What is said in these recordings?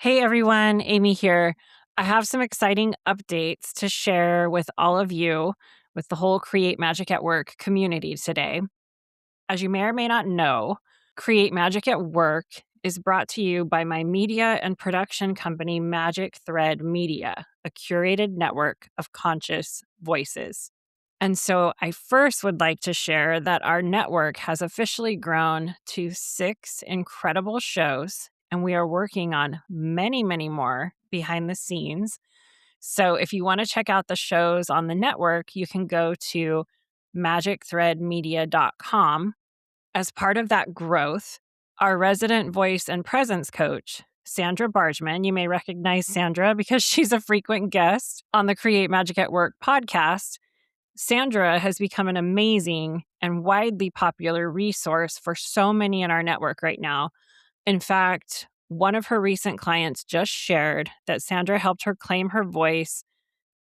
Hey everyone, Amy here. I have some exciting updates to share with all of you, with the whole Create Magic at Work community today. As you may or may not know, Create Magic at Work is brought to you by my media and production company, Magic Thread Media, a curated network of conscious voices. And so I first would like to share that our network has officially grown to 6 incredible shows, and we are working on many, many more behind the scenes. So if you want to check out the shows on the network, you can go to magicthreadmedia.com. As part of that growth, our resident voice and presence coach, Sandra Bargman, you may recognize Sandra because she's a frequent guest on the Create Magic at Work podcast. Sandra has become an amazing and widely popular resource for so many in our network right now. In fact, one of her recent clients just shared that Sandra helped her claim her voice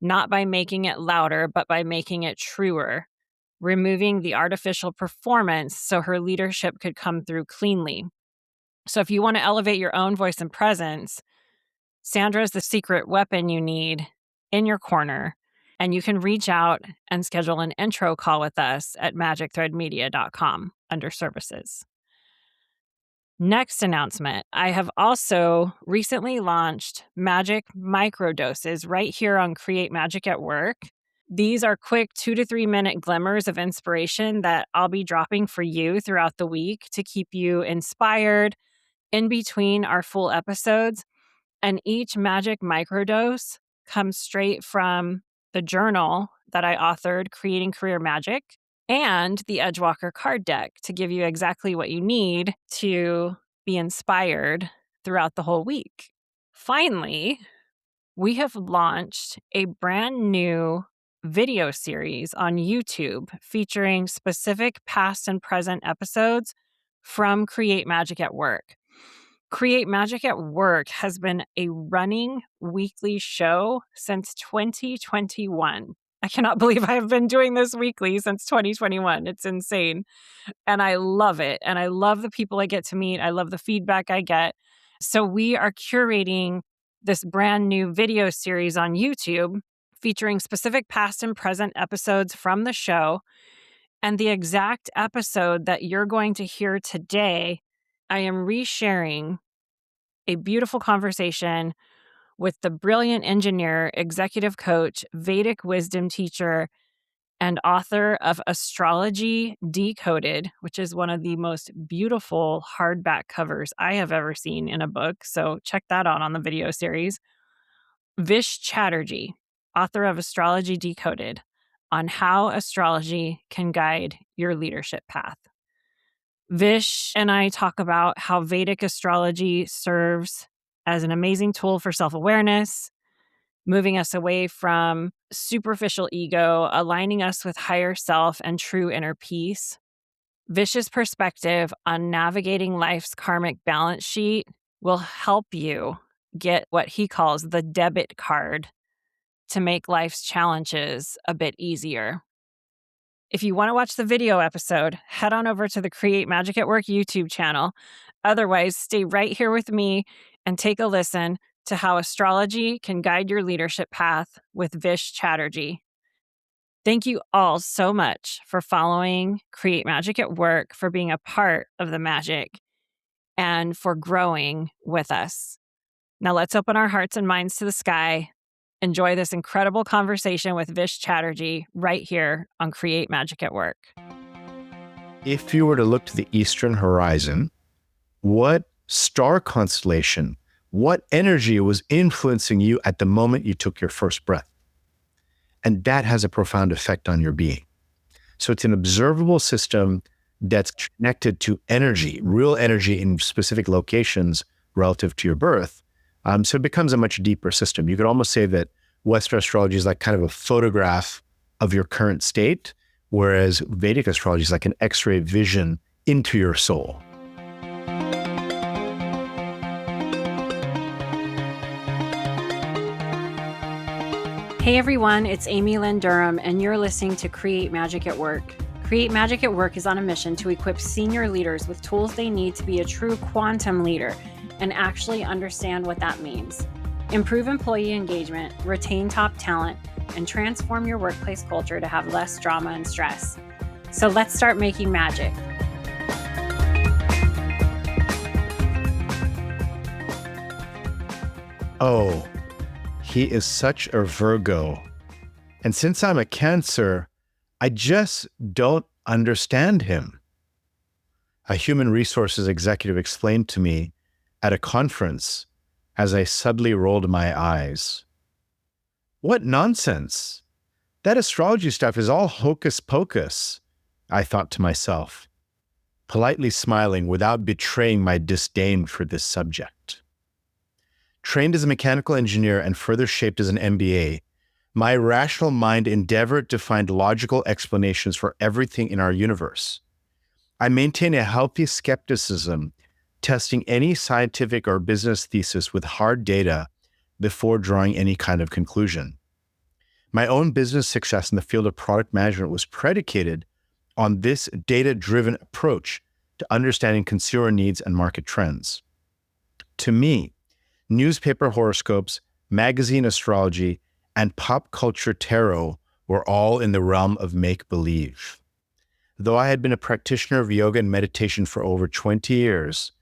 not by making it louder, but by making it truer, removing the artificial performance so her leadership could come through cleanly. So if you want to elevate your own voice and presence, Sandra is the secret weapon you need in your corner. And you can reach out and schedule an intro call with us at magicthreadmedia.com under services. Next announcement, I have also recently launched Magic Microdoses right here on Create Magic at Work. These are quick 2 to 3 minute glimmers of inspiration that I'll be dropping for you throughout the week to keep you inspired in between our full episodes. And each Magic Microdose comes straight from the journal that I authored, Creating Career Magic, and the Edgewalker card deck to give you exactly what you need to be inspired throughout the whole week. Finally, we have launched a brand new video series on YouTube featuring specific past and present episodes from Create Magic at Work. Create Magic at Work has been a running weekly show since 2021. I cannot believe I have been doing this weekly since 2021. It's insane. And I love it. And I love the people I get to meet. I love the feedback I get. So we are curating this brand new video series on YouTube featuring specific past and present episodes from the show. And the exact episode that you're going to hear today, I am resharing a beautiful conversation with the brilliant engineer, executive coach, Vedic wisdom teacher, and author of Astrology Decoded, which is one of the most beautiful hardback covers I have ever seen in a book. So check that out on the video series. Vish Chatterji, author of Astrology Decoded, on how astrology can guide your leadership path. Vish and I talk about how Vedic astrology serves as an amazing tool for self-awareness, moving us away from superficial ego, aligning us with higher self and true inner peace. Vish's perspective on navigating life's karmic balance sheet will help you get what he calls the debit card to make life's challenges a bit easier. If you want to watch the video episode, head on over to the Create Magic at Work YouTube channel. Otherwise, stay right here with me and take a listen to how astrology can guide your leadership path with Vish Chatterji. Thank you all so much for following Create Magic at Work, for being a part of the magic, and for growing with us. Now let's open our hearts and minds to the sky. Enjoy this incredible conversation with Vish Chatterji right here on Create Magic at Work. If you were to look to the eastern horizon, what star constellation, what energy was influencing you at the moment you took your first breath? And that has a profound effect on your being. So it's an observable system that's connected to energy, real energy in specific locations relative to your birth. So it becomes a much deeper system. You could almost say that Western astrology is like kind of a photograph of your current state, whereas Vedic astrology is like an X-ray vision into your soul. Hey everyone, it's Amy Lynn Durham, and you're listening to Create Magic at Work. Create Magic at Work is on a mission to equip senior leaders with tools they need to be a true quantum leader and actually understand what that means. Improve employee engagement, retain top talent, and transform your workplace culture to have less drama and stress. So let's start making magic. Oh, he is such a Virgo. And since I'm a Cancer, I just don't understand him. A human resources executive explained to me at a conference as I suddenly rolled my eyes. What nonsense! That astrology stuff is all hocus pocus, I thought to myself, politely smiling without betraying my disdain for this subject. Trained as a mechanical engineer and further shaped as an MBA, my rational mind endeavored to find logical explanations for everything in our universe. I maintain a healthy skepticism, testing any scientific or business thesis with hard data before drawing any kind of conclusion. My own business success in the field of product management was predicated on this data-driven approach to understanding consumer needs and market trends. To me, newspaper horoscopes, magazine astrology, and pop culture tarot were all in the realm of make-believe. Though I had been a practitioner of yoga and meditation for over 20 years,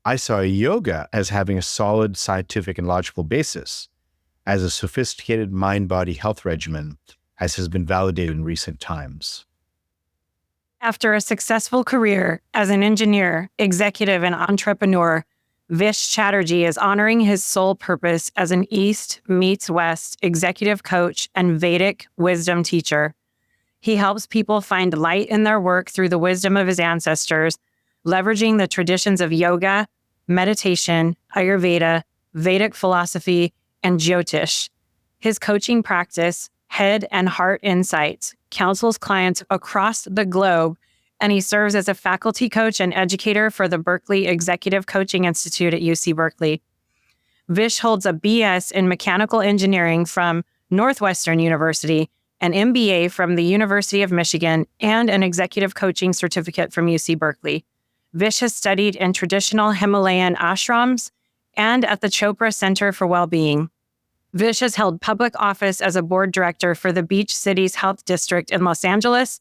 I saw yoga as having a solid scientific and logical basis, as a sophisticated mind-body health regimen, as has been validated in recent times. After a successful career as an engineer, executive, and entrepreneur, Vish Chatterji is honoring his soul purpose as an East meets West executive coach and Vedic wisdom teacher. He helps people find light in their work through the wisdom of his ancestors, leveraging the traditions of yoga, meditation, Ayurveda, Vedic philosophy, and Jyotish. His coaching practice, Head and Heart Insights, counsels clients across the globe, and he serves as a faculty coach and educator for the Berkeley Executive Coaching Institute at UC Berkeley. Vish holds a BS in mechanical engineering from Northwestern University, an MBA from the University of Michigan, and an executive coaching certificate from UC Berkeley. Vish has studied in traditional Himalayan ashrams and at the Chopra Center for Wellbeing. Vish has held public office as a board director for the Beach Cities Health District in Los Angeles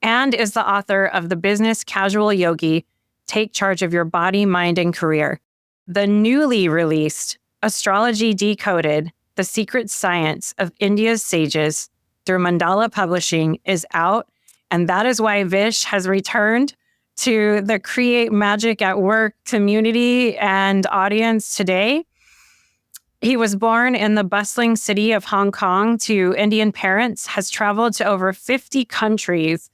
and is the author of The Business Casual Yogi, Take Charge of Your Body, Mind, and Career. The newly released Astrology Decoded, The Secret Science of India's Sages through Mandala Publishing is out, and that is why Vish has returned to the Create Magic at Work community and audience today. He was born in the bustling city of Hong Kong to Indian parents, has traveled to over 50 countries,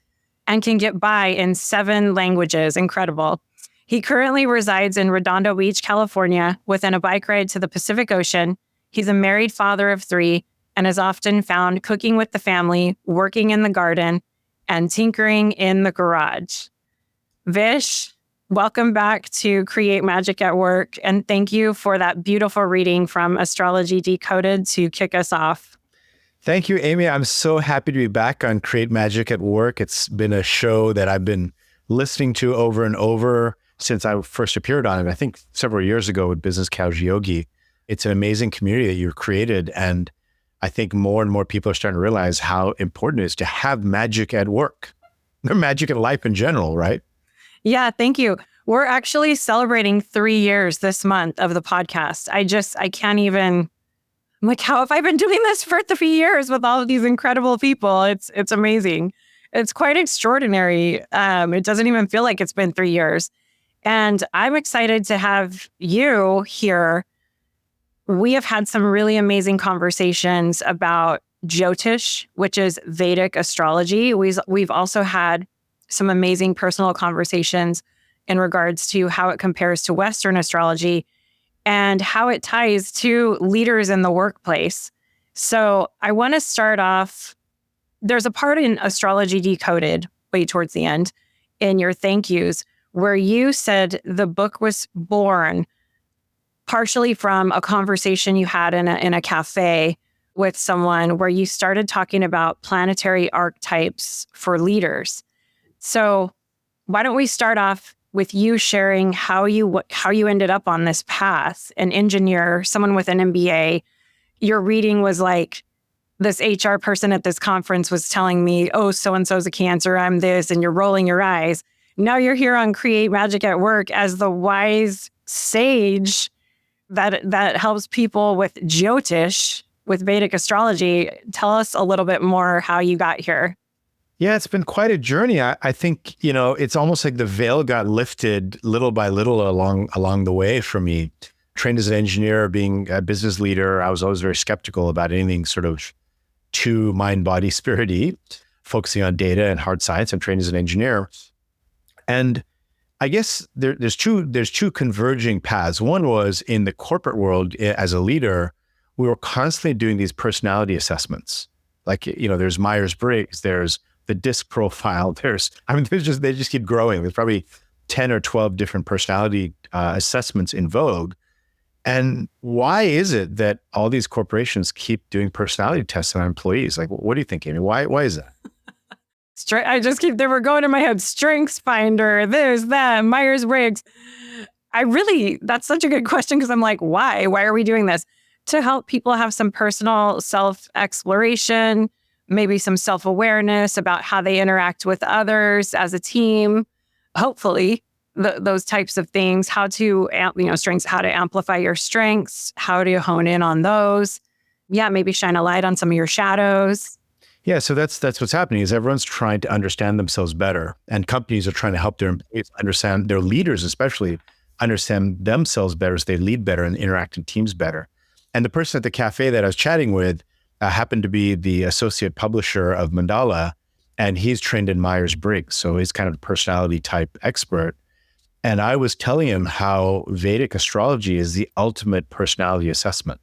and can get by in 7 languages. Incredible. He currently resides in Redondo Beach, California, within a bike ride to the Pacific Ocean. He's a married father of 3 and is often found cooking with the family, working in the garden, and tinkering in the garage. Vish, welcome back to Create Magic at Work, and thank you for that beautiful reading from Astrology Decoded to kick us off. Thank you, Amy. I'm so happy to be back on Create Magic at Work. It's been a show that I've been listening to over and over since I first appeared on it, I think several years ago with Business Casual Yogi. It's an amazing community that you've created. And I think more and more people are starting to realize how important it is to have magic at work, or magic in life in general, right? Yeah, thank you. We're actually celebrating 3 years this month of the podcast. I can't even... I'm like, how have I been doing this for 3 years with all of these incredible people? It's amazing. It's quite extraordinary. It doesn't even feel like it's been 3 years. And I'm excited to have you here. We have had some really amazing conversations about Jyotish, which is Vedic astrology. We've also had some amazing personal conversations in regards to how it compares to Western astrology and how it ties to leaders in the workplace. So I want to start off, there's a part in Astrology Decoded, way towards the end, in your thank yous, where you said the book was born partially from a conversation you had in a cafe with someone where you started talking about planetary archetypes for leaders. So why don't we start off with you sharing how you ended up on this path, an engineer, someone with an MBA. Your reading was like, this HR person at this conference was telling me, oh, so-and-so's a Cancer, I'm this, and you're rolling your eyes. Now you're here on Create Magic at Work as the wise sage that helps people with Jyotish, with Vedic astrology. Tell us a little bit more how you got here. Yeah, it's been quite a journey. I think, it's almost like the veil got lifted little by little along the way for me. Trained as an engineer, being a business leader, I was always very skeptical about anything sort of too mind, body, spirit-y, focusing on data and hard science. I'm trained as an engineer. And I guess there's two converging paths. One was in the corporate world as a leader, we were constantly doing these personality assessments. Like, there's Myers-Briggs, there's the DISC profile, they just keep growing. There's probably 10 or 12 different personality assessments in vogue. And why is it that all these corporations keep doing personality tests on employees? Like, what do you think, Amy? Why is that? They were going in my head, Strengths Finder, this, that, Myers-Briggs. That's such a good question, because I'm like, why? Why are we doing this? To help people have some personal self-exploration, maybe some self-awareness about how they interact with others as a team. Hopefully, those types of things, how to, strengths, how to amplify your strengths, how to hone in on those. Yeah, maybe shine a light on some of your shadows. Yeah, so that's what's happening is everyone's trying to understand themselves better, and companies are trying to help their employees understand, their leaders especially, understand themselves better so they lead better and interact in teams better. And the person at the cafe that I was chatting with happened to be the associate publisher of Mandala, and he's trained in Myers-Briggs, so he's kind of a personality type expert. And I was telling him how Vedic astrology is the ultimate personality assessment.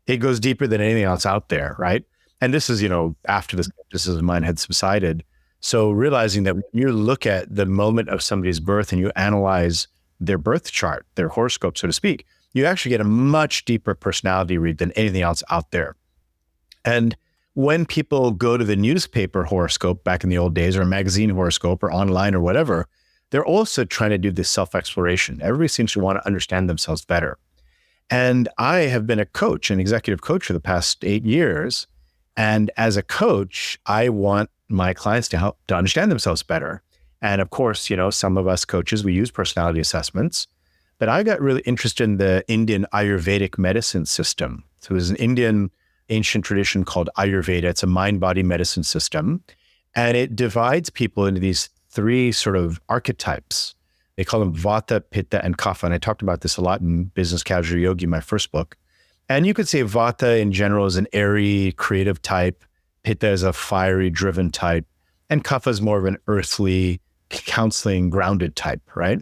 It goes deeper than anything else out there, right? And this is, after the skepticism of mine had subsided. So realizing that when you look at the moment of somebody's birth and you analyze their birth chart, their horoscope, so to speak, you actually get a much deeper personality read than anything else out there. And when people go to the newspaper horoscope back in the old days, or a magazine horoscope, or online or whatever, they're also trying to do this self-exploration. Everybody seems to want to understand themselves better. And I have been a coach, an executive coach for the past 8 years. And as a coach, I want my clients to help to understand themselves better. And of course, some of us coaches, we use personality assessments, but I got really interested in the Indian Ayurvedic medicine system. So there's an Indian ancient tradition called Ayurveda. It's a mind-body medicine system. And it divides people into these 3 sort of archetypes. They call them Vata, Pitta, and Kapha. And I talked about this a lot in Business Casual Yogi, my first book. And you could say Vata in general is an airy, creative type. Pitta is a fiery, driven type. And Kapha is more of an earthly, counseling, grounded type, right?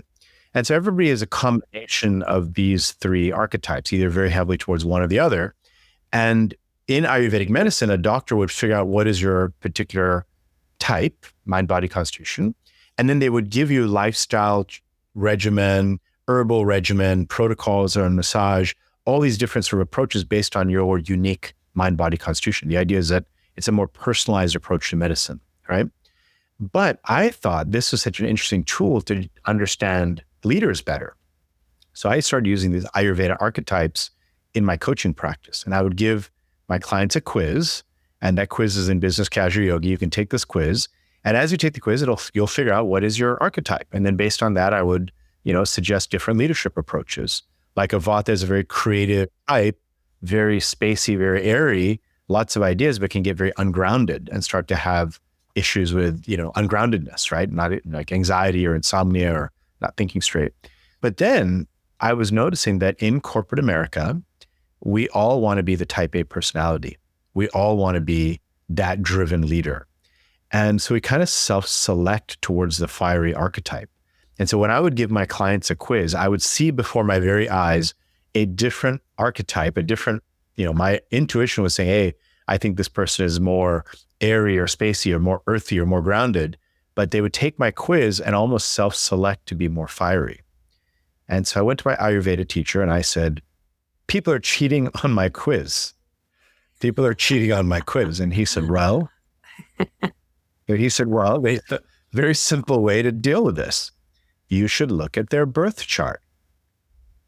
And so everybody is a combination of these 3 archetypes, either very heavily towards one or the other. And in Ayurvedic medicine, a doctor would figure out what is your particular type, mind, body, constitution. And then they would give you lifestyle regimen, herbal regimen, protocols or massage, all these different sort of approaches based on your unique mind, body, constitution. The idea is that it's a more personalized approach to medicine, right? But I thought this was such an interesting tool to understand leaders better. So I started using these Ayurveda archetypes in my coaching practice. And I would give my clients a quiz, and that quiz is in Business Casual Yogi. You can take this quiz. And as you take the quiz, you'll figure out what is your archetype. And then based on that, I would, suggest different leadership approaches. Like a Vata is a very creative type, very spacey, very airy, lots of ideas, but can get very ungrounded and start to have issues with, ungroundedness, right? Not like anxiety or insomnia or not thinking straight. But then I was noticing that in corporate America, we all want to be the type A personality. We all want to be that driven leader. And so we kind of self-select towards the fiery archetype. And so when I would give my clients a quiz, I would see before my very eyes a different archetype, a different, my intuition was saying, hey, I think this person is more airy or spacey or more earthy or more grounded. But they would take my quiz and almost self-select to be more fiery. And so I went to my Ayurveda teacher and I said, people are cheating on my quiz. People are cheating on my quiz. And he said, well, there's a very simple way to deal with this. you should look at their birth chart.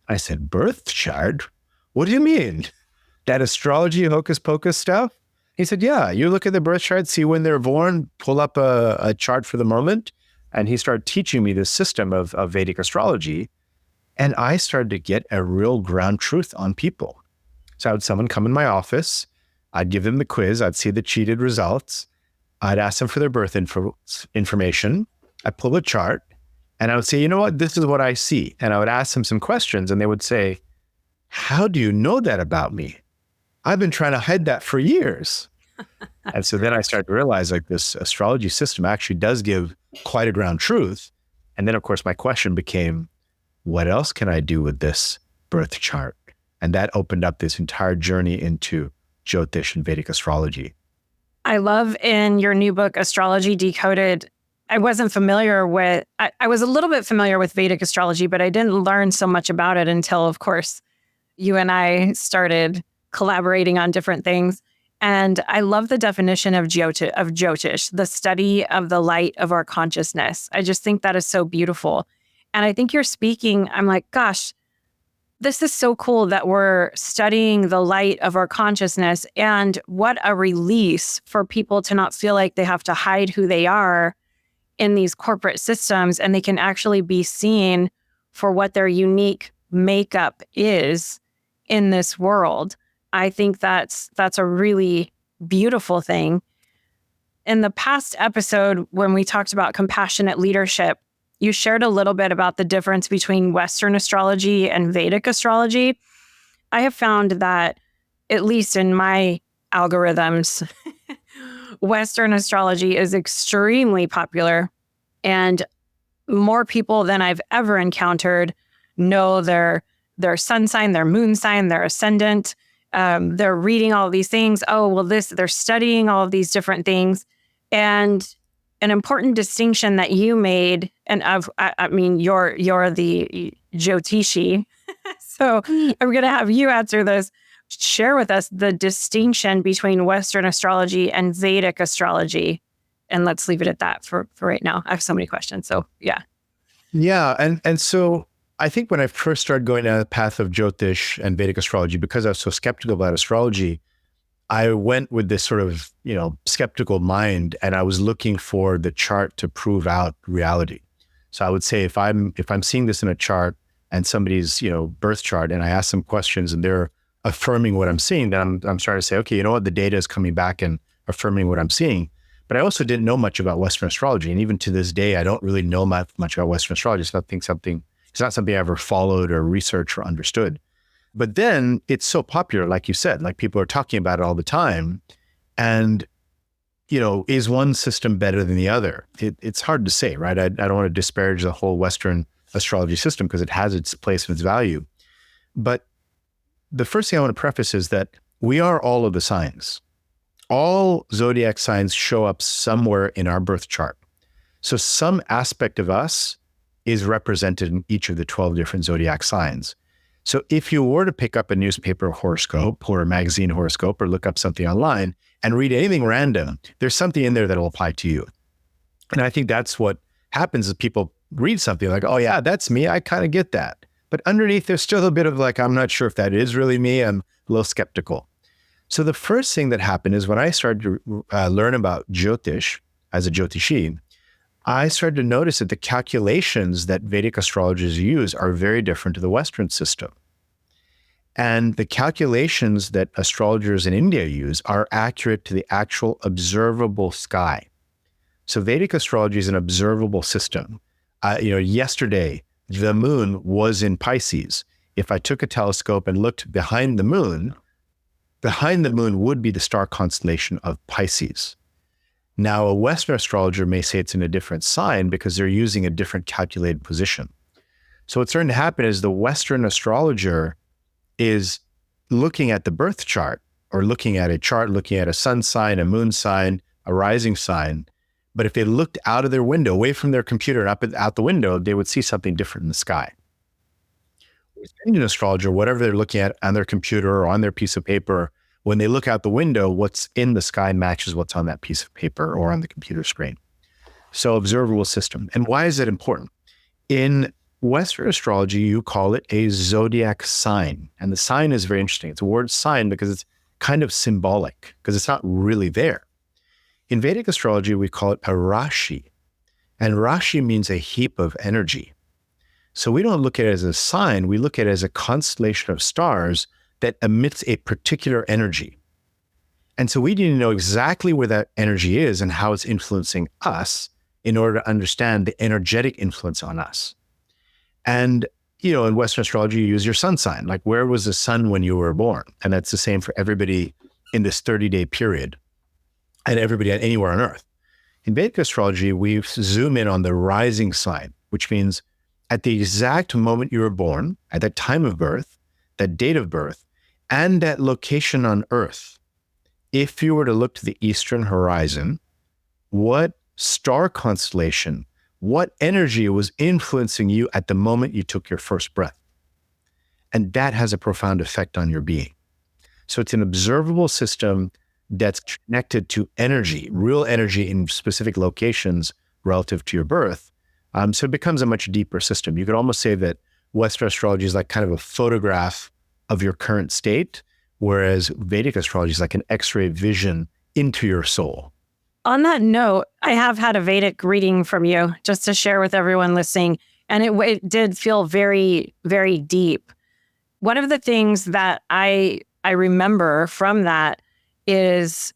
I said, birth chart? What do you mean? That astrology hocus pocus stuff? He said, yeah, you look at the birth chart, see when they're born, pull up a chart for the moment. And he started teaching me this system of Vedic astrology. And I started to get a real ground truth on people. So I had someone come in my office. I'd give them the quiz. I'd see the cheated results. I'd ask them for their birth information. I'd pull a chart and I would say, you know what, this is what I see. And I would ask them some questions and they would say, how do you know that about me? I've been trying to hide that for years. And so then I started to realize like this astrology system actually does give quite a ground truth. And then of course my question became, what else can I do with this birth chart? And that opened up this entire journey into Jyotish and Vedic astrology. I love in your new book, Astrology Decoded, I wasn't familiar with, I was a little bit familiar with Vedic astrology, but I didn't learn so much about it until, of course, you and I started collaborating on different things. And I love the definition of Jyotish, the study of the light of our consciousness. I just think that is so beautiful. And I think you're speaking, I'm like, gosh, this is so cool that we're studying the light of our consciousness, and what a release for people to not feel like they have to hide who they are in these corporate systems, and they can actually be seen for what their unique makeup is in this world. I think that's a really beautiful thing. In the past episode, when we talked about compassionate leadership, you shared a little bit about the difference between Western astrology and Vedic astrology. I have found that, at least in my algorithms, Western astrology is extremely popular, and more people than I've ever encountered know their sun sign, their moon sign, their ascendant. They're reading all of these things. Oh, well, they're studying all of these different things. And an important distinction that you made, and I mean, you're the Jyotishi, so I'm going to have you answer this. Share with us the distinction between Western astrology and Vedic astrology, and let's leave it at that for right now. I have so many questions, so yeah. Yeah, and so I think when I first started going down the path of Jyotish and Vedic astrology, because I was so skeptical about astrology, I went with this sort of, skeptical mind, and I was looking for the chart to prove out reality. So I would say if I'm seeing this in a chart and somebody's, birth chart, and I ask them questions and they're affirming what I'm seeing, then I'm starting to say, okay, you know what, the data is coming back and affirming what I'm seeing. But I also didn't know much about Western astrology. And even to this day, I don't really know much about Western astrology. It's not something I ever followed or researched or understood. But then it's so popular, like you said, like people are talking about it all the time. And, is one system better than the other? It's hard to say, right? I don't want to disparage the whole Western astrology system because it has its place and its value. But the first thing I want to preface is that we are all of the signs. All zodiac signs show up somewhere in our birth chart. So some aspect of us is represented in each of the 12 different zodiac signs. So if you were to pick up a newspaper horoscope or a magazine horoscope or look up something online and read anything random, there's something in there that'll apply to you. And I think that's what happens is people read something like, oh yeah, that's me. I kind of get that. But underneath, there's still a bit of like, I'm not sure if that is really me. I'm a little skeptical. So the first thing that happened is when I started to learn about Jyotish as a Jyotishi, I started to notice that the calculations that Vedic astrologers use are very different to the Western system. And the calculations that astrologers in India use are accurate to the actual observable sky. So Vedic astrology is an observable system. Yesterday, the moon was in Pisces. If I took a telescope and looked behind the moon would be the star constellation of Pisces. Now, a Western astrologer may say it's in a different sign because they're using a different calculated position. So what's starting to happen is the Western astrologer is looking at the birth chart or looking at a chart, looking at a sun sign, a moon sign, a rising sign. But if they looked out of their window, away from their computer and up out the window, they would see something different in the sky. With Indian astrologer, whatever they're looking at on their computer or on their piece of paper, when they look out the window, what's in the sky matches what's on that piece of paper or on the computer screen. So observable system. And why is it important? In Western astrology, you call it a zodiac sign. And the sign is very interesting. It's a word sign because it's kind of symbolic, because it's not really there. In Vedic astrology, we call it a rashi. And rashi means a heap of energy. So we don't look at it as a sign, we look at it as a constellation of stars that emits a particular energy. And so we need to know exactly where that energy is and how it's influencing us in order to understand the energetic influence on us. And, in Western astrology, you use your sun sign, like where was the sun when you were born? And that's the same for everybody in this 30-day period and everybody anywhere on Earth. In Vedic astrology, we zoom in on the rising sign, which means at the exact moment you were born, at that time of birth, that date of birth, and that location on Earth, if you were to look to the eastern horizon, what star constellation, what energy was influencing you at the moment you took your first breath? And that has a profound effect on your being. So it's an observable system that's connected to energy, real energy in specific locations relative to your birth. So it becomes a much deeper system. You could almost say that Western astrology is like kind of a photograph of your current state, whereas Vedic astrology is like an X-ray vision into your soul. On that note, I have had a Vedic reading from you just to share with everyone listening, and it did feel very, very deep. One of the things that I remember from that is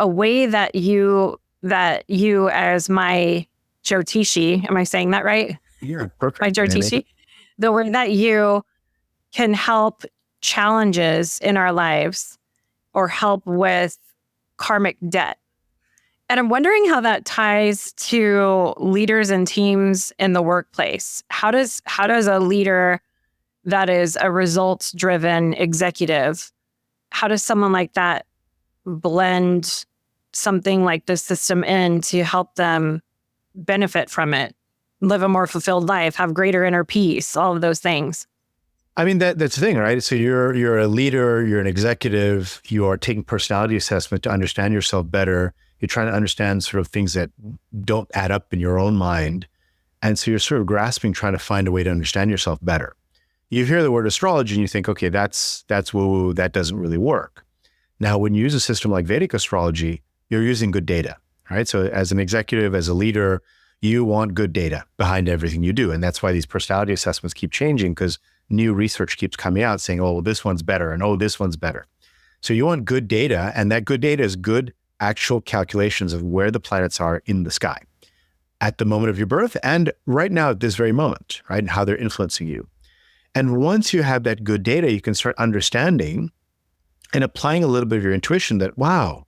a way that you as my Jyotishi, am I saying that right? You're perfect. My Jyotishi, the way that you can help challenges in our lives or help with karmic debt. And I'm wondering how that ties to leaders and teams in the workplace. How does a leader that is a results-driven executive, how does someone like that blend something like this system in to help them benefit from it, live a more fulfilled life, have greater inner peace, all of those things? I mean, that's the thing, right? So you're a leader, you're an executive, you are taking personality assessment to understand yourself better. You're trying to understand sort of things that don't add up in your own mind. And so you're sort of grasping, trying to find a way to understand yourself better. You hear the word astrology and you think, okay, that's woo-woo, that doesn't really work. Now, when you use a system like Vedic astrology, you're using good data, right? So as an executive, as a leader, you want good data behind everything you do. And that's why these personality assessments keep changing, because new research keeps coming out saying, oh, well, this one's better, and oh, this one's better. So you want good data, and that good data is good actual calculations of where the planets are in the sky at the moment of your birth and right now at this very moment, right? And how they're influencing you. And once you have that good data, you can start understanding and applying a little bit of your intuition that, wow,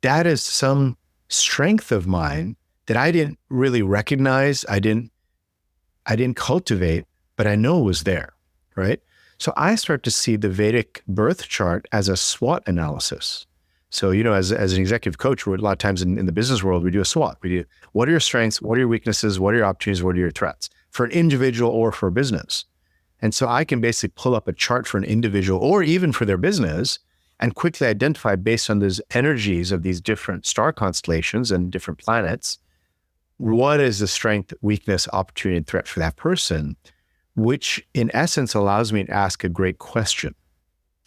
that is some strength of mine that I didn't really recognize, I didn't cultivate, but I know was there, right? So I start to see the Vedic birth chart as a SWOT analysis. So, as an executive coach, a lot of times in the business world, we do a SWOT. We do, what are your strengths? What are your weaknesses? What are your opportunities? What are your threats for an individual or for a business? And so I can basically pull up a chart for an individual or even for their business and quickly identify, based on those energies of these different star constellations and different planets, what is the strength, weakness, opportunity, and threat for that person, which in essence allows me to ask a great question.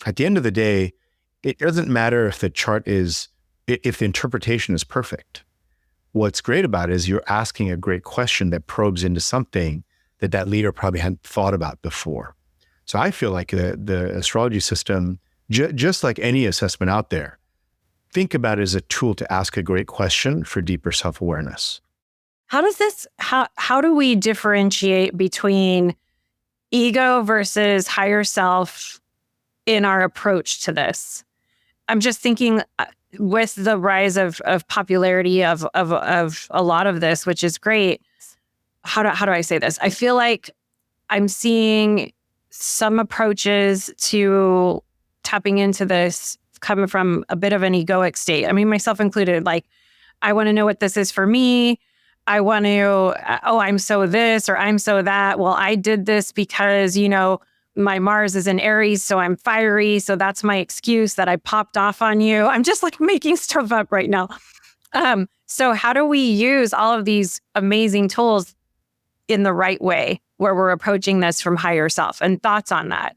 At the end of the day, it doesn't matter if the chart is, if the interpretation is perfect. What's great about it is you're asking a great question that probes into something that leader probably hadn't thought about before. So I feel like the astrology system, just like any assessment out there, think about it as a tool to ask a great question for deeper self-awareness. How do we differentiate between ego versus higher self in our approach to this? I'm just thinking with the rise of popularity of a lot of this, which is great. How do I say this? I feel like I'm seeing some approaches to tapping into this coming from a bit of an egoic state. I mean, myself included, like, I want to know what this is for me. I want to, I'm so this or I'm so that. Well, I did this because, my Mars is in Aries, so I'm fiery. So that's my excuse that I popped off on you. I'm just like making stuff up right now. So how do we use all of these amazing tools in the right way, where we're approaching this from higher self? And thoughts on that?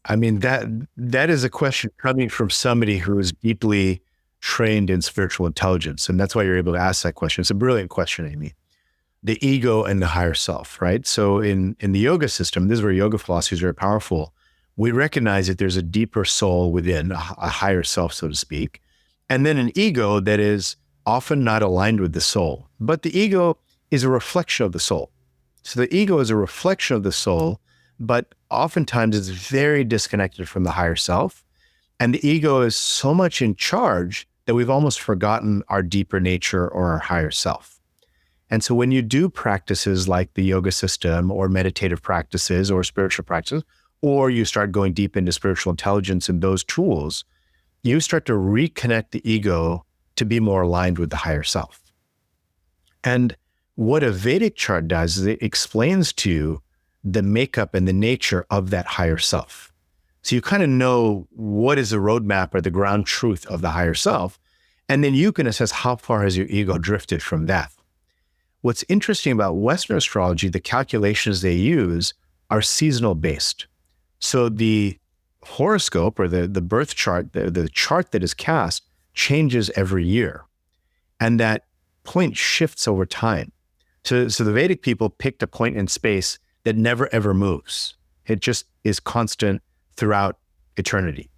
I mean, that is a question coming from somebody who is deeply trained in spiritual intelligence. And that's why you're able to ask that question. It's a brilliant question, Amy. The ego and the higher self, right? So in the yoga system, this is where yoga philosophy is very powerful. We recognize that there's a deeper soul within, a higher self, so to speak, and then an ego that is often not aligned with the soul. But the ego is a reflection of the soul. So the ego is a reflection of the soul, but oftentimes it's very disconnected from the higher self. And the ego is so much in charge that we've almost forgotten our deeper nature or our higher self. And so when you do practices like the yoga system or meditative practices or spiritual practices, or you start going deep into spiritual intelligence and those tools, you start to reconnect the ego to be more aligned with the higher self. And what a Vedic chart does is it explains to you the makeup and the nature of that higher self. So you kind of know what is the roadmap or the ground truth of the higher self, and then you can assess how far has your ego drifted from that. What's interesting about Western astrology, the calculations they use are seasonal based. So the horoscope or the birth chart, the chart that is cast changes every year. And that point shifts over time. So the Vedic people picked a point in space that never ever moves. It just is constant throughout eternity.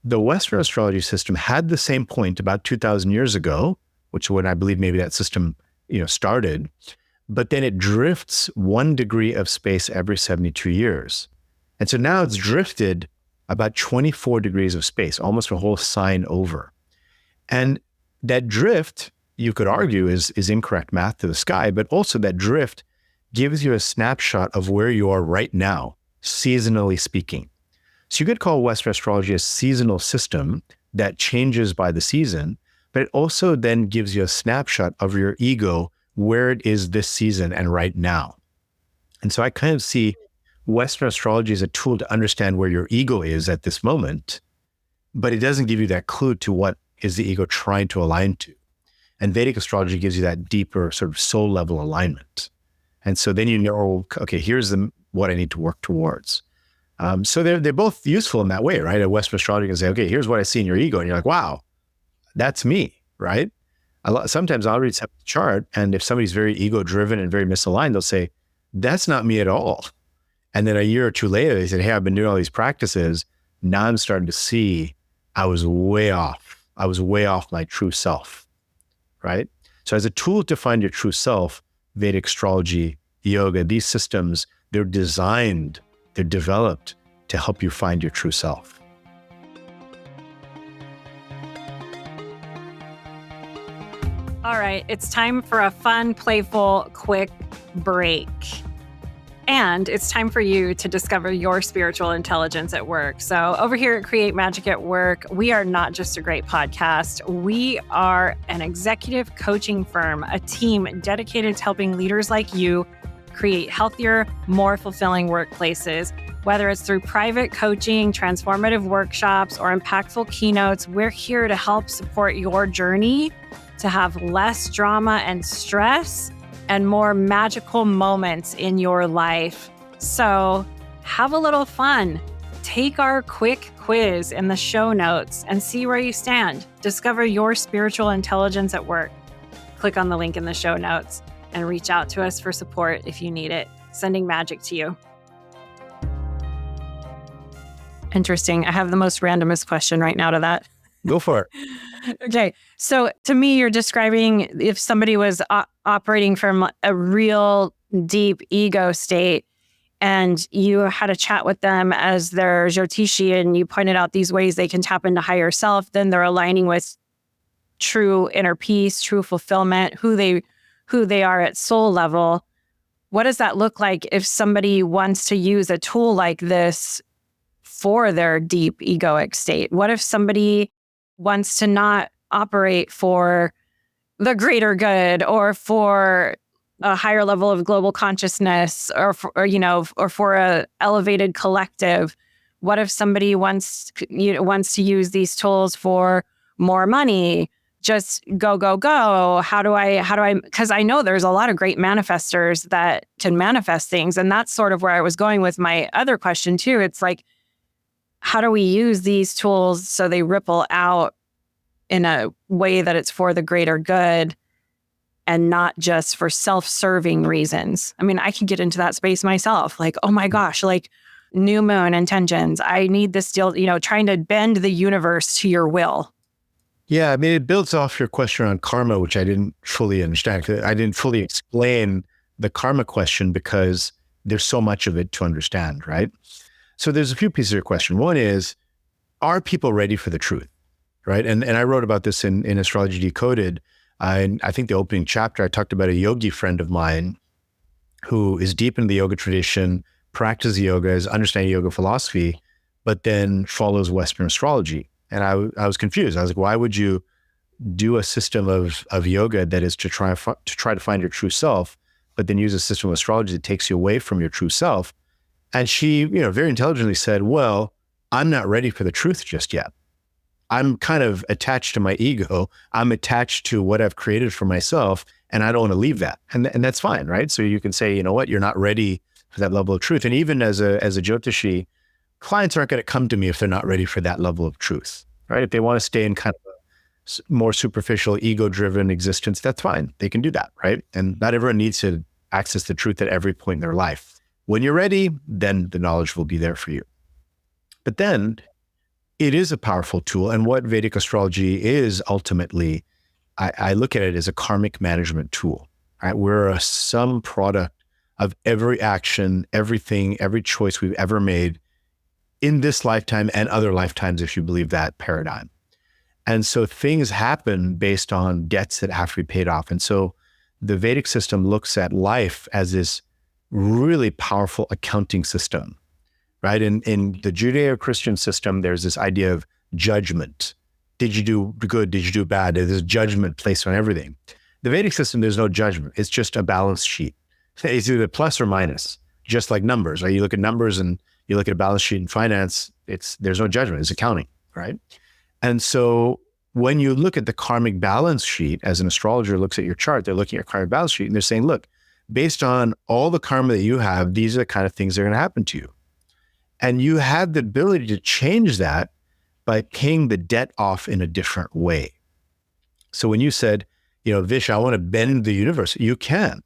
The Western astrology system had the same point about 2,000 years ago, which is when I believe maybe that system started, but then it drifts 1 degree of space every 72 years. And so now it's drifted about 24 degrees of space, almost a whole sign over. And that drift, you could argue, is incorrect math to the sky, but also that drift gives you a snapshot of where you are right now, seasonally speaking. So you could call Western astrology a seasonal system that changes by the season, but it also then gives you a snapshot of your ego, where it is this season and right now. And so I kind of see Western astrology as a tool to understand where your ego is at this moment, but it doesn't give you that clue to what is the ego trying to align to. And Vedic astrology gives you that deeper sort of soul level alignment. And so then you know, okay, here's what I need to work towards. So they're both useful in that way, right? A Western astrology can say, okay, here's what I see in your ego. And you're like, wow, that's me, right? Sometimes I'll read some chart, and if somebody's very ego driven and very misaligned, they'll say, that's not me at all. And then a year or two later, they said, hey, I've been doing all these practices. Now I'm starting to see I was way off. I was way off my true self, right? So as a tool to find your true self, Vedic astrology, yoga, these systems, they're designed, they're developed to help you find your true self. All right, it's time for a fun, playful, quick break. And it's time for you to discover your spiritual intelligence at work. So over here at Create Magic at Work, we are not just a great podcast. We are an executive coaching firm, a team dedicated to helping leaders like you create healthier, more fulfilling workplaces. Whether it's through private coaching, transformative workshops, or impactful keynotes, we're here to help support your journey to have less drama and stress and more magical moments in your life. So have a little fun. Take our quick quiz in the show notes and see where you stand. Discover your spiritual intelligence at work. Click on the link in the show notes and reach out to us for support if you need it. Sending magic to you. Interesting. I have the most randomest question right now to that. Go for it. Okay. So to me, you're describing if somebody was operating from a real deep ego state and you had a chat with them as their Jyotishi and you pointed out these ways they can tap into higher self, then they're aligning with true inner peace, true fulfillment, who they are at soul level. What does that look like if somebody wants to use a tool like this for their deep egoic state? What if somebody wants to not operate for the greater good or for a higher level of global consciousness or for a elevated collective? What if somebody wants to use these tools for more money, just go, go, go? How do I, because I know there's a lot of great manifestors that can manifest things. And that's sort of where I was going with my other question too. It's like, how do we use these tools so they ripple out in a way that it's for the greater good and not just for self-serving reasons? I mean, I can get into that space myself. Like, oh my gosh, like new moon intentions. I need this deal, trying to bend the universe to your will. Yeah, I mean, it builds off your question on karma, which I didn't fully understand. I didn't fully explain the karma question because there's so much of it to understand, right? So there's a few pieces of your question. One is, are people ready for the truth, right? And I wrote about this in Astrology Decoded. I think the opening chapter, I talked about a yogi friend of mine who is deep in the yoga tradition, practices yoga, is understanding yoga philosophy, but then follows Western astrology. And I was confused. I was like, why would you do a system of yoga that is to try to find your true self, but then use a system of astrology that takes you away from your true self? And she, very intelligently said, well, I'm not ready for the truth just yet. I'm kind of attached to my ego. I'm attached to what I've created for myself, and I don't want to leave that. And that's fine, right? So you can say, you know what, you're not ready for that level of truth. And even as a Jyotishi, clients aren't going to come to me if they're not ready for that level of truth, right? If they want to stay in kind of a more superficial, ego-driven existence, that's fine. They can do that, right? And not everyone needs to access the truth at every point in their life. When you're ready, then the knowledge will be there for you. But then it is a powerful tool. And what Vedic astrology is ultimately, I look at it as a karmic management tool, right? We're a sum product of every action, everything, every choice we've ever made in this lifetime and other lifetimes, if you believe that paradigm. And so things happen based on debts that have to be paid off. And so the Vedic system looks at life as this really powerful accounting system, right? In the Judeo-Christian system, there's this idea of judgment. Did you do good? Did you do bad? There's judgment placed on everything. The Vedic system, there's no judgment. It's just a balance sheet. It's either plus or minus, just like numbers, right? You look at numbers and you look at a balance sheet in finance, there's no judgment, it's accounting, right? And so when you look at the karmic balance sheet, as an astrologer looks at your chart, they're looking at your karmic balance sheet and they're saying, look, based on all the karma that you have, these are the kind of things that are going to happen to you. And you have the ability to change that by paying the debt off in a different way. So when you said, Vish, I want to bend the universe, you can.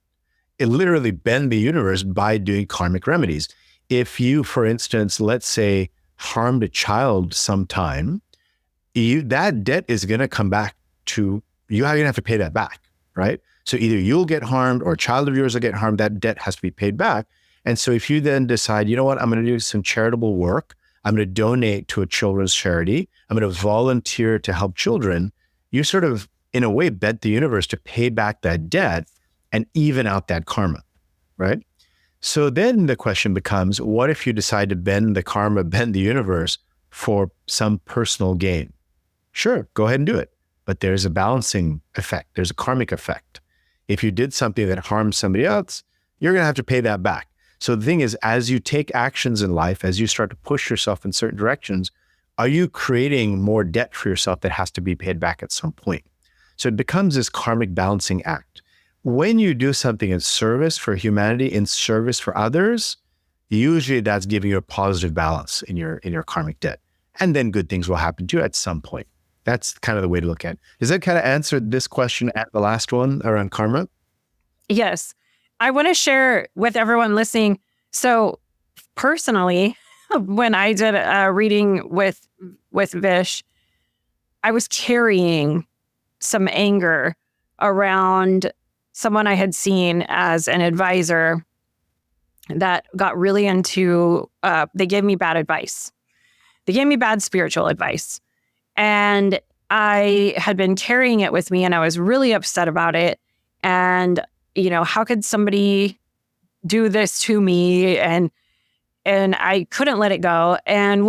It literally bend the universe by doing karmic remedies. If you, for instance, let's say, harmed a child sometime, that debt is going to come back to you. You're going to have to pay that back, right? So either you'll get harmed or a child of yours will get harmed. That debt has to be paid back. And so if you then decide, you know what, I'm going to do some charitable work, I'm going to donate to a children's charity, I'm going to volunteer to help children, you sort of, in a way, bent the universe to pay back that debt and even out that karma, right? So then the question becomes, what if you decide to bend the karma, bend the universe for some personal gain? Sure, go ahead and do it. But there's a balancing effect. There's a karmic effect. If you did something that harms somebody else, you're going to have to pay that back. So the thing is, as you take actions in life, as you start to push yourself in certain directions, are you creating more debt for yourself that has to be paid back at some point? So it becomes this karmic balancing act. When you do something in service for humanity, in service for others, usually that's giving you a positive balance in your karmic debt. And then good things will happen to you at some point. That's kind of the way to look at it. Does that kind of answer this question and the last one around karma? Yes. I want to share with everyone listening. So personally, when I did a reading with Vish, I was carrying some anger around someone I had seen as an advisor that got really into, they gave me bad advice. They gave me bad spiritual advice. And I had been carrying it with me and I was really upset about it. And, how could somebody do this to me? And I couldn't let it go. And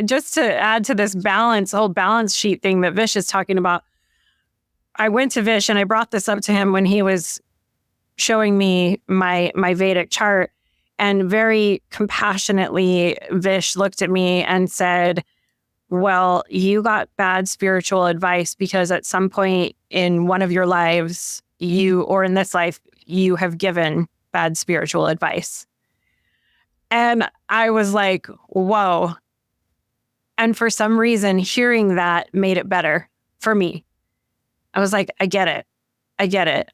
just to add to this whole balance sheet thing that Vish is talking about, I went to Vish and I brought this up to him when he was showing me my Vedic chart, and very compassionately, Vish looked at me and said, well, you got bad spiritual advice because at some point in one of your lives, or in this life, you have given bad spiritual advice. And I was like, whoa. And for some reason, hearing that made it better for me. I was like, I get it.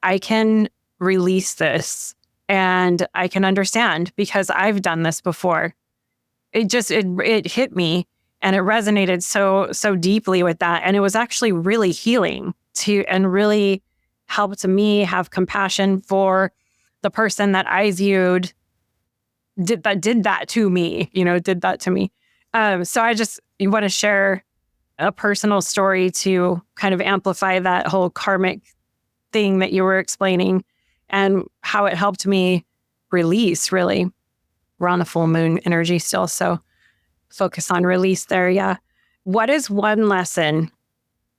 I can release this and I can understand because I've done this before. It hit me and it resonated so deeply with that. And it was actually really healing and really helped me have compassion for the person that I viewed did that to me. So I just want to share a personal story to kind of amplify that whole karmic thing that you were explaining and how it helped me release, really. We're on the full moon energy still, so focus on release there, yeah. What is one lesson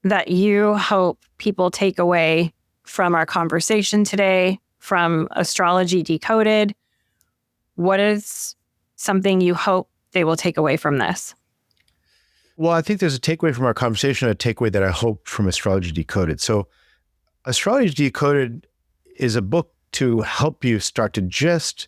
that you hope people take away from our conversation today, from Astrology Decoded? What is something you hope they will take away from this? Well, I think there's a takeaway from our conversation, a takeaway that I hope from Astrology Decoded. So Astrology Decoded is a book to help you start to just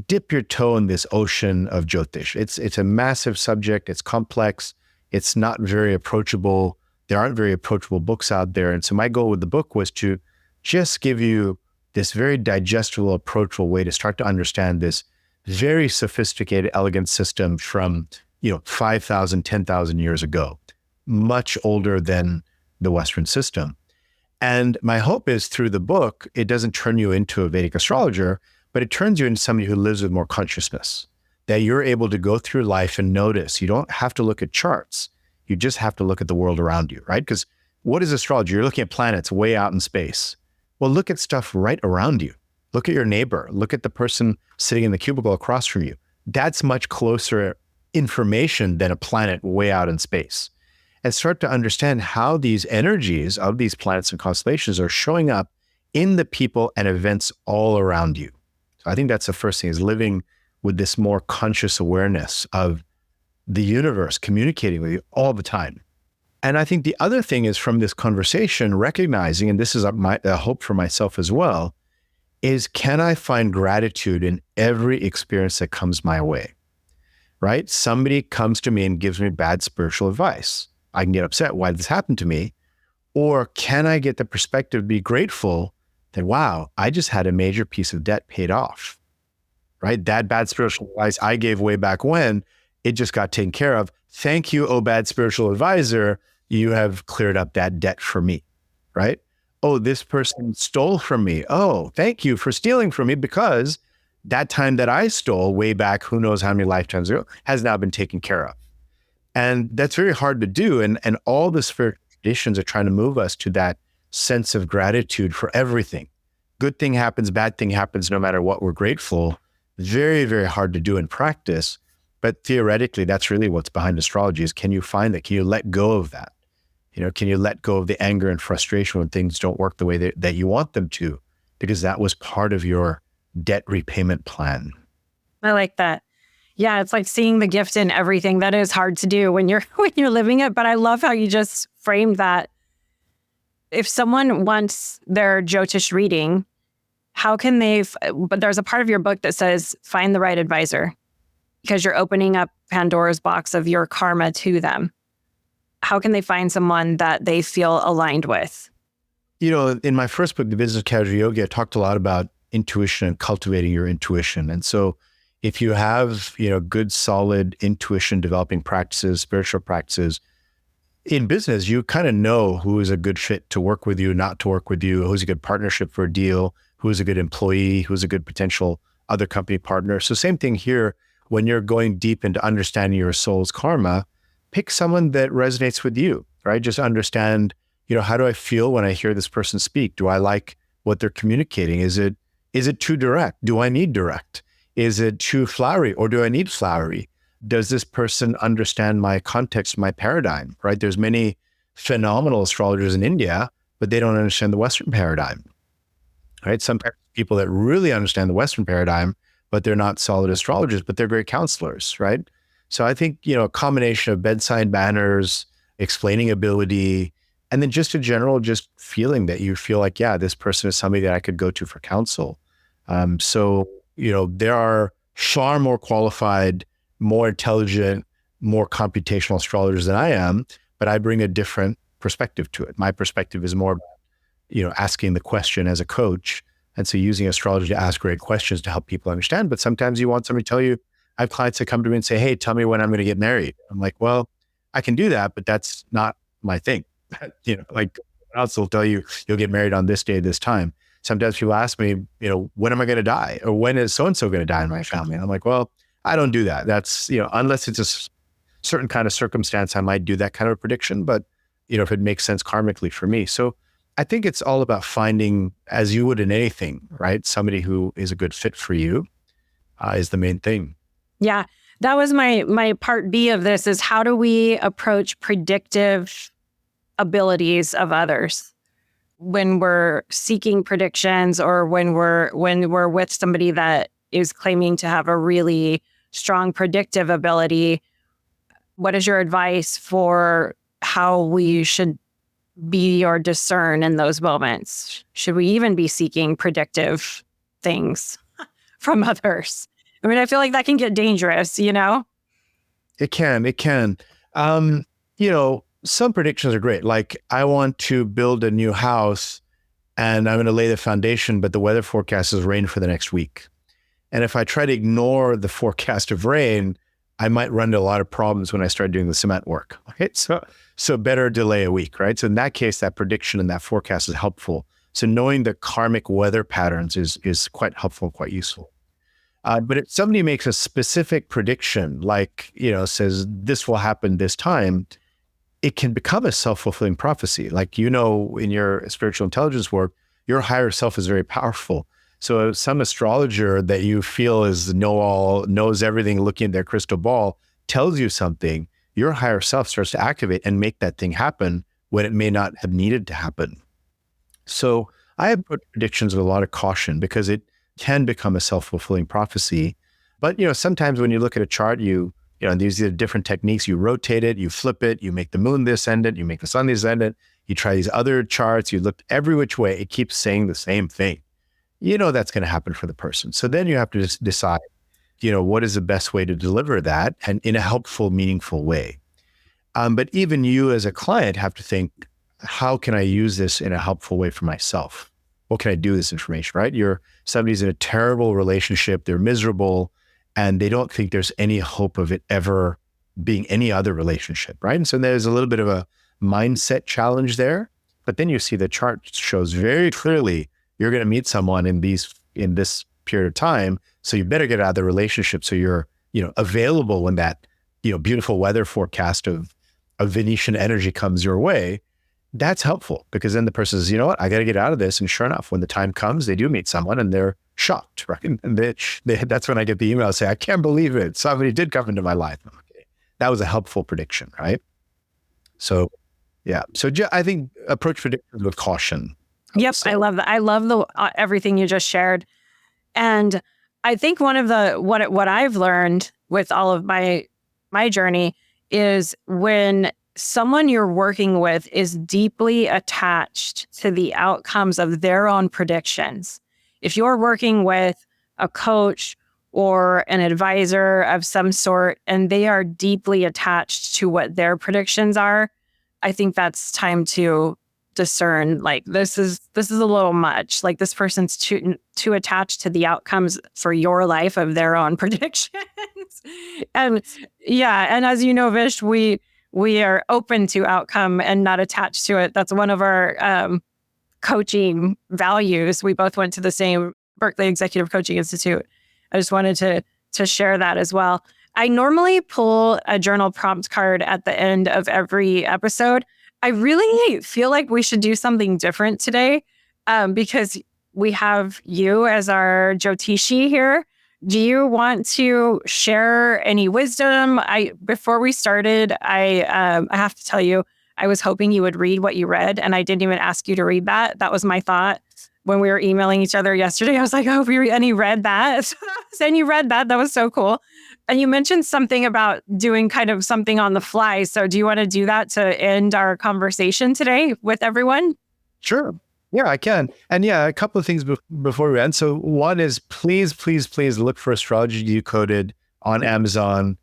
dip your toe in this ocean of Jyotish. It's a massive subject. It's complex. It's not very approachable. There aren't very approachable books out there. And so my goal with the book was to just give you this very digestible, approachable way to start to understand this very sophisticated, elegant system from 5,000, 10,000 years ago, much older than the Western system. And my hope is through the book, it doesn't turn you into a Vedic astrologer, but it turns you into somebody who lives with more consciousness, that you're able to go through life and notice. You don't have to look at charts. You just have to look at the world around you, right? Because what is astrology? You're looking at planets way out in space. Well, look at stuff right around you. Look at your neighbor. Look at the person sitting in the cubicle across from you. That's much closer information than a planet way out in space. And start to understand how these energies of these planets and constellations are showing up in the people and events all around you. So I think that's the first thing, is living with this more conscious awareness of the universe communicating with you all the time. And I think the other thing is, from this conversation, recognizing, and this is a hope for myself as well, is can I find gratitude in every experience that comes my way, right? Somebody comes to me and gives me bad spiritual advice. I can get upset. Why did this happen to me? Or can I get the perspective to be grateful that, wow, I just had a major piece of debt paid off, right? That bad spiritual advice I gave way back when, it just got taken care of. Thank you, oh bad spiritual advisor. You have cleared up that debt for me, right? Oh, this person stole from me. Oh, thank you for stealing from me, because that time that I stole way back, who knows how many lifetimes ago, has now been taken care of. And that's very hard to do. And all the spiritual traditions are trying to move us to that sense of gratitude for everything. Good thing happens, bad thing happens, no matter what, we're grateful. Very, very hard to do in practice. But theoretically, that's really what's behind astrology, is can you find that? Can you let go of that? Can you let go of the anger and frustration when things don't work the way that you want them to? Because that was part of your debt repayment plan. I like that. Yeah, it's like seeing the gift in everything. That is hard to do when you're living it. But I love how you just framed that. If someone wants their Jyotish reading, how can they? But there's a part of your book that says find the right advisor, because you're opening up Pandora's box of your karma to them. How can they find someone that they feel aligned with? In my first book, The Business of Casual Yogi, I talked a lot about intuition and cultivating your intuition. And so if you have, good, solid intuition developing practices, spiritual practices in business, you kind of know who is a good fit to work with you, not to work with you, who's a good partnership for a deal, who's a good employee, who's a good potential other company partner. So same thing here, when you're going deep into understanding your soul's karma, pick someone that resonates with you, right? Just understand, how do I feel when I hear this person speak? Do I like what they're communicating? Is it too direct? Do I need direct? Is it too flowery, or do I need flowery? Does this person understand my context, my paradigm, right? There's many phenomenal astrologers in India, but they don't understand the Western paradigm, right? Some people that really understand the Western paradigm, but they're not solid astrologers, but they're great counselors, right? So I think, a combination of bedside manners, explaining ability, and then just in general, just feeling that you feel like, yeah, this person is somebody that I could go to for counsel. There are far more qualified, more intelligent, more computational astrologers than I am, but I bring a different perspective to it. My perspective is more about, asking the question as a coach. And so using astrology to ask great questions to help people understand. But sometimes you want somebody to tell you, I have clients that come to me and say, hey, tell me when I'm going to get married. I'm like, well, I can do that, but that's not my thing. Like else will tell you, you'll get married on this day, this time. Sometimes people ask me, when am I going to die? Or when is so-and-so going to die in my family? And I'm like, well, I don't do that. That's, unless it's a certain kind of circumstance, I might do that kind of a prediction, but if it makes sense karmically for me. So I think it's all about finding, as you would in anything, right? Somebody who is a good fit for you is the main thing. Yeah, that was my part B of this is how do we approach predictive abilities of others when we're seeking predictions or when we're with somebody that is claiming to have a really strong predictive ability. What is your advice for how we should be or discern in those moments? Should we even be seeking predictive things from others? I mean, I feel like that can get dangerous, It can. Some predictions are great. Like I want to build a new house and I'm going to lay the foundation, but the weather forecast is rain for the next week. And if I try to ignore the forecast of rain, I might run into a lot of problems when I start doing the cement work. Okay. So better delay a week, right? So in that case, that prediction and that forecast is helpful. So knowing the karmic weather patterns is quite helpful, quite useful. But if somebody makes a specific prediction, like, says this will happen this time, it can become a self-fulfilling prophecy. Like, in your spiritual intelligence work, your higher self is very powerful. So some astrologer that you feel is know-all, knows everything, looking at their crystal ball, tells you something, your higher self starts to activate and make that thing happen when it may not have needed to happen. So I have put predictions with a lot of caution because it can become a self-fulfilling prophecy. But, sometimes when you look at a chart, these are different techniques. You rotate it, you flip it, you make the moon this ended, you make the sun this ended, you try these other charts, you look every which way, it keeps saying the same thing. That's going to happen for the person. So then you have to just decide, what is the best way to deliver that and in a helpful, meaningful way. But even you as a client have to think, how can I use this in a helpful way for myself? What can I do with this information, right? Somebody's in a terrible relationship, they're miserable, and they don't think there's any hope of it ever being any other relationship, right? And so there's a little bit of a mindset challenge there. But then you see the chart shows very clearly you're going to meet someone in this period of time, so you better get out of the relationship so you're available when that beautiful weather forecast of Venetian energy comes your way. That's helpful because then the person says, you know what, I got to get out of this. And sure enough, when the time comes, they do meet someone and they're shocked, right? And that's when I get the email say, I can't believe it. Somebody did come into my life. Okay. That was a helpful prediction, right? So, yeah. So I think approach predictions with caution. Yep. I love that. I love everything you just shared. And I think one of what I've learned with all of my journey is when someone you're working with is deeply attached to the outcomes of their own predictions. If you're working with a coach or an advisor of some sort, and they are deeply attached to what their predictions are, I think that's time to discern, like, this is a little much. Like, this person's too attached to the outcomes for your life of their own predictions. And as you know, Vish, we are open to outcome and not attached to it. That's one of our coaching values. We both went to the same Berkeley Executive Coaching Institute. I just wanted to share that as well. I normally pull a journal prompt card at the end of every episode. I really feel like we should do something different today because we have you as our Jyotishi here. Do you want to share any wisdom? Before we started, I have to tell you, I was hoping you would read what you read, and I didn't even ask you to read that. That was my thought when we were emailing each other yesterday. I was like, oh, and he read that. And you read that. That was so cool. And you mentioned something about doing kind of something on the fly. So do you want to do that to end our conversation today with everyone? Sure. Yeah, I can. And yeah, a couple of things before we end. So one is please, please, please look for Astrology Decoded on Amazon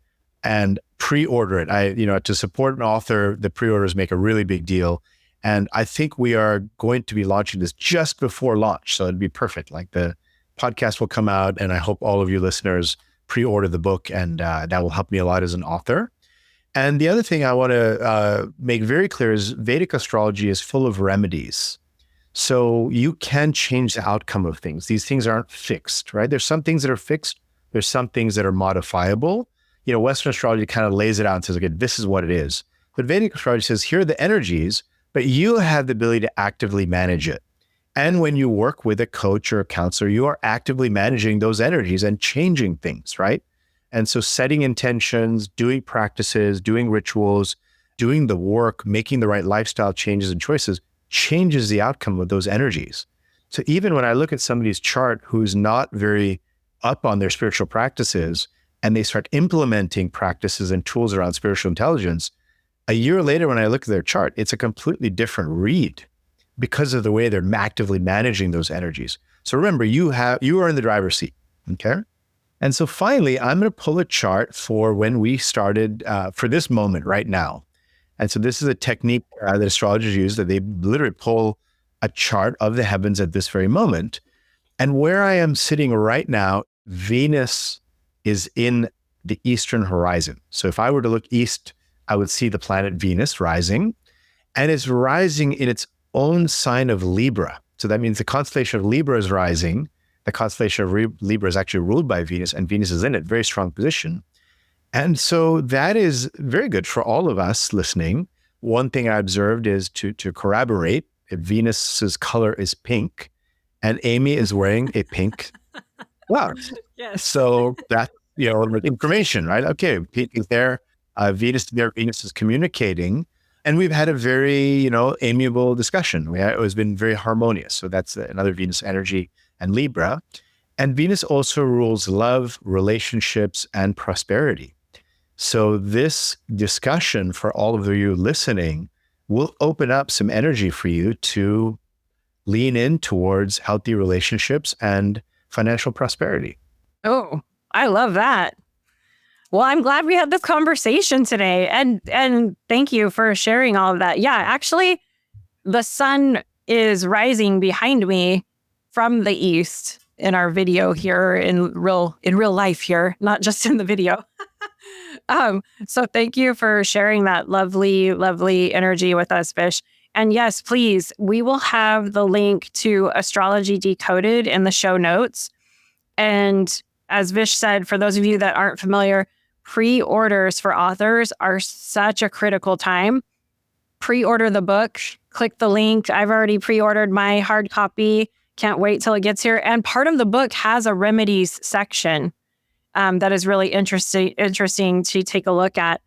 and pre-order it. To support an author, the pre-orders make a really big deal. And I think we are going to be launching this just before launch. So it'd be perfect. Like the podcast will come out, and I hope all of you listeners pre-order the book, and that will help me a lot as an author. And the other thing I want to make very clear is Vedic astrology is full of remedies. So you can change the outcome of things. These things aren't fixed, right? There's some things that are fixed. There's some things that are modifiable. Western astrology kind of lays it out and says, okay, this is what it is. But Vedic astrology says, here are the energies, but you have the ability to actively manage it. And when you work with a coach or a counselor, you are actively managing those energies and changing things, right? And so setting intentions, doing practices, doing rituals, doing the work, making the right lifestyle changes and choices changes the outcome of those energies. So even when I look at somebody's chart who's not very up on their spiritual practices, and they start implementing practices and tools around spiritual intelligence, a year later when I look at their chart, it's a completely different read because of the way they're actively managing those energies. So remember, you are in the driver's seat, okay? And so finally, I'm going to pull a chart for when we started, for this moment right now. And so this is a technique that astrologers use, that they literally pull a chart of the heavens at this very moment. And where I am sitting right now, Venus is in the eastern horizon. So if I were to look east, I would see the planet Venus rising, and it's rising in its own sign of Libra. So that means the constellation of Libra is rising. The constellation of Libra is actually ruled by Venus, and Venus is in it, very strong position. And so that is very good for all of us listening. One thing I observed is to corroborate, Venus's color is pink, and Amy is wearing a pink blouse. Yes. So that's, information, right? Okay, pink is there, Venus is communicating. And we've had a very, amiable discussion. It has been very harmonious. So that's another Venus energy and Libra. And Venus also rules love, relationships, and prosperity. So this discussion for all of you listening will open up some energy for you to lean in towards healthy relationships and financial prosperity. Oh, I love that. Well, I'm glad we had this conversation today, and thank you for sharing all of that. Yeah, actually, the sun is rising behind me from the east in our video here in real life here, not just in the video. So thank you for sharing that lovely, lovely energy with us, Vish. And yes, please, we will have the link to Astrology Decoded in the show notes. And as Vish said, for those of you that aren't familiar, pre-orders for authors are such a critical time. Pre-order the book, click the link. I've already pre-ordered my hard copy. Can't wait till it gets here. And part of the book has a remedies section that is really interesting to take a look at.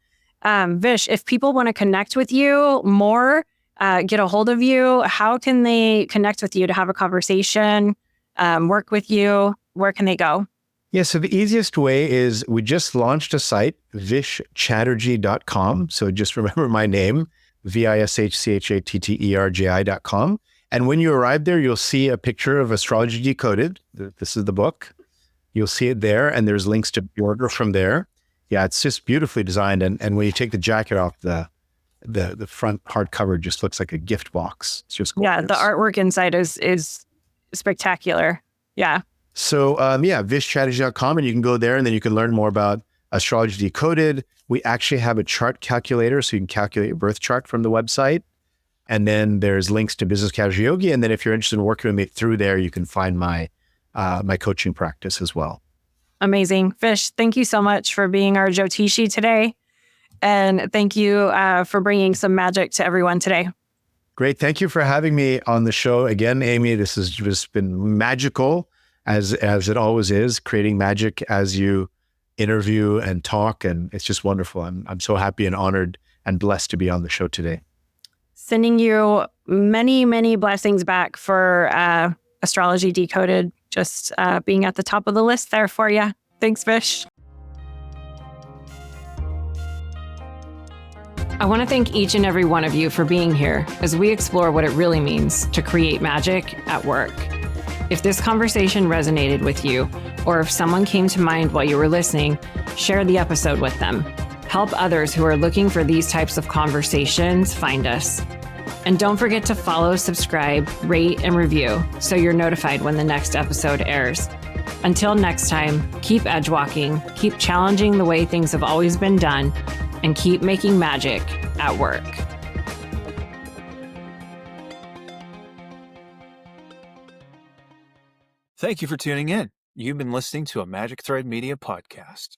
Vish, if people want to connect with you more, get a hold of you, how can they connect with you to have a conversation, work with you? Where can they go? Yeah, so the easiest way is we just launched a site, vishchatterji.com. So just remember my name, vishchatterji.com. And when you arrive there, you'll see a picture of Astrology Decoded. This is the book. You'll see it there, and there's links to order from there. Yeah, it's just beautifully designed. And when you take the jacket off, the front hardcover just looks like a gift box. It's just gorgeous. Yeah, the artwork inside is spectacular. Yeah. So vishchatterji.com, and you can go there, and then you can learn more about Astrology Decoded. We actually have a chart calculator, so you can calculate your birth chart from the website. And then there's links to Business Casual Yogi. And then if you're interested in working with me through there, you can find my coaching practice as well. Amazing. Vish, thank you so much for being our Jyotishi today. And thank you for bringing some magic to everyone today. Great. Thank you for having me on the show again, Amy. This has just been magical, as it always is, creating magic as you interview and talk. And it's just wonderful. I'm so happy and honored and blessed to be on the show today. Sending you many, many blessings back for Astrology Decoded, just being at the top of the list there for you. Thanks, Vish. I want to thank each and every one of you for being here as we explore what it really means to create magic at work. If this conversation resonated with you, or if someone came to mind while you were listening, share the episode with them. Help others who are looking for these types of conversations find us. And don't forget to follow, subscribe, rate, and review so you're notified when the next episode airs. Until next time, keep edge walking, keep challenging the way things have always been done, and keep making magic at work. Thank you for tuning in. You've been listening to a Magic Thread Media podcast.